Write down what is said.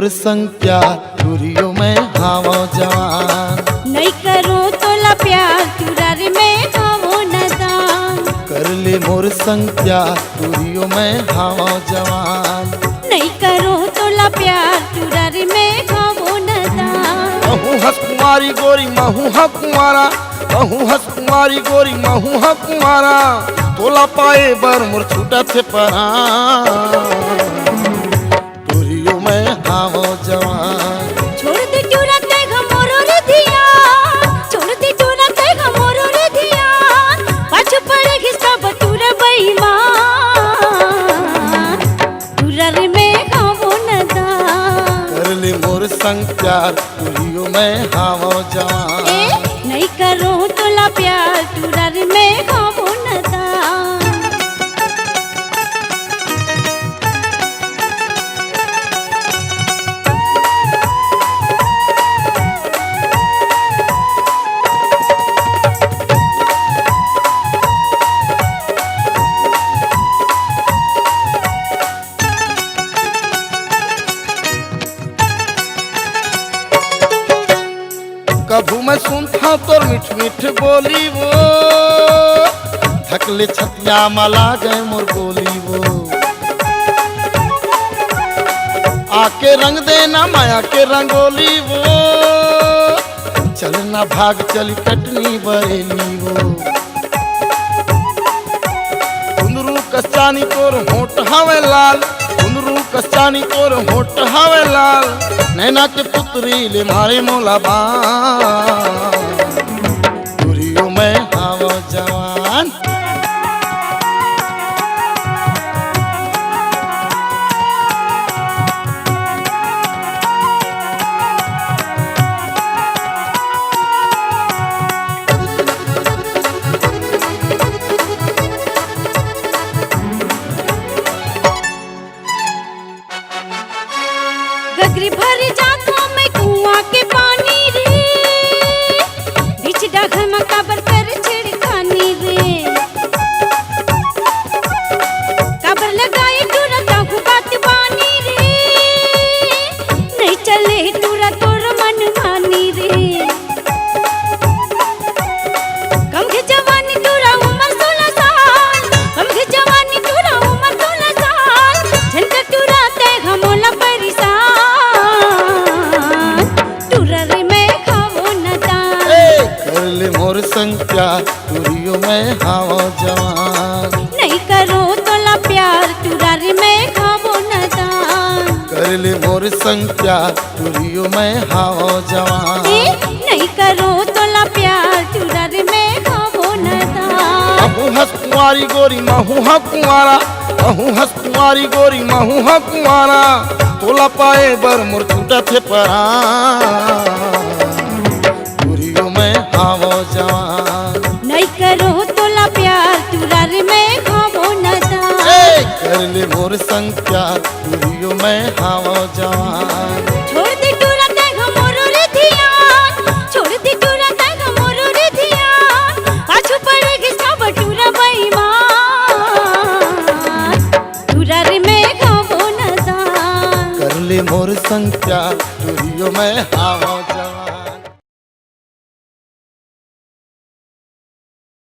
मोर संग प्यार तुरियो में हावो जवान। नहीं करो तोला प्यार तुरारी में खावो नदान। कर ले मोर संग प्यार तुरियो में हावो जवान। नहीं करो तोला प्यार तुरारी में खावो नदान। महू हस कुमारी गोरी महू हा कुमारा, महू हस कुमारी गोरी महू हा कुमारा, तोला पाए बर मोर छूटा थे परा तुरियो में हावो जवान। छोड़ दे टूरा तेगा मोरो रे धिया, छोड़ दे टूरा तेगा मोरो रे धिया, पाछू पड़ेगी सब तुरे बेईमान। तुरारी में खावो नदान। कर ले मोर संग प्यार तुरियो में हावो जवान। नहीं करो तोला प्यार तुरारी में खावो नदान। कभू मैं सुनता तोर मीठ मीठ बोली वो, थकले छतिया मला गए मोर बोली वो। आके रंग देना माया के रंगोली वो, चलना भाग चली कटनी बरेली वो। कुंदरू कस्तानी तोर होठ हवे लाल, कुंदरू कस्तानी तोर होठ हवे लाल, नैना के पुत्री ले मारे मोला बान तुरियो में हावो जवान। गगरी भर जाता मैं कुआं के पानी रे, बीच डाघर में काबर कर छिड़खानी रे। काबर लगाए टूरा ताहू बात बानी रे, नहीं चले टूरा तोर मन मानी रे। कम के जवानी टूरा उम्र 16 साल, कम के जवानी टूरा उम्र 16 साल, झनका टूरा ते हमोला परिसान। कर ले मोर संग प्यार तुरियो में हावो जवान। नहीं करो तोला प्यार तुरारी में खावो नदान। कर ले मोर संग प्यार तुरियो में हावो जवान। नहीं करो तोला प्यार तुरारी में खावो नदान। महू हस कुमारी गोरी महू हा कुमारा, महू हस कुमारी गोरी महू हा कुमारा, तोला पाए बर मोर छूटा थे परा तुरियो में हावो जवान। नहीं करो तोला प्यार तुरारी में खावो नदान। कर ले मोर संग प्यार तुरियो में हावो जवान। छोड़ दे टूरा तेगा मोरो रे धिया, छोड़ दे टूरा तेगा मोरो रे धिया, पाछू पड़ेगी सब टूरा बेईमान। तुरारी में खावो नदान। कर ले मोर संग प्यार तुरियो में हावो